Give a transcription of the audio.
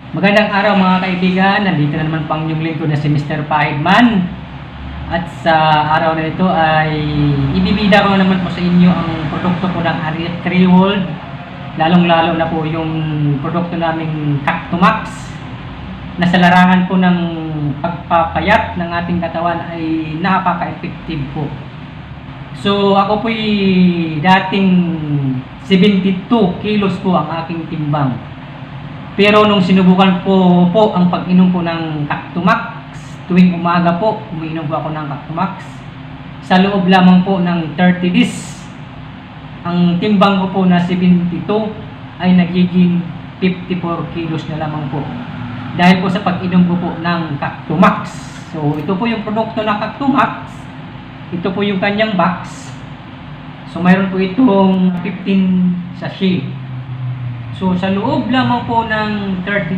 Magandang araw mga kaibigan, nandito na naman pang yung lingkod na si Mr. Pahidman. At sa araw na ito ay ibibida ko naman po sa inyo ang produkto po ng Ariat World. Lalong-lalo na po yung produkto naming Cactomax na sa larangan po ng pagpapayat ng ating katawan ay napaka-effective po. So ako po'y dating 72 kilos po ang aking timbang. Pero nung sinubukan po ang pag-inom po ng Cactomax, tuwing umaga po, umiinom po ako ng Cactomax. Sa loob lamang po ng 30 days, ang timbang ko po na 72 ay nagiging 54 kilos na lamang po. Dahil po sa pag-inom ko po ng Cactomax. So ito po yung produkto ng Cactomax. Ito po yung kanyang box. So mayroon po itong 15 sachet. So sa loob lamang po ng 30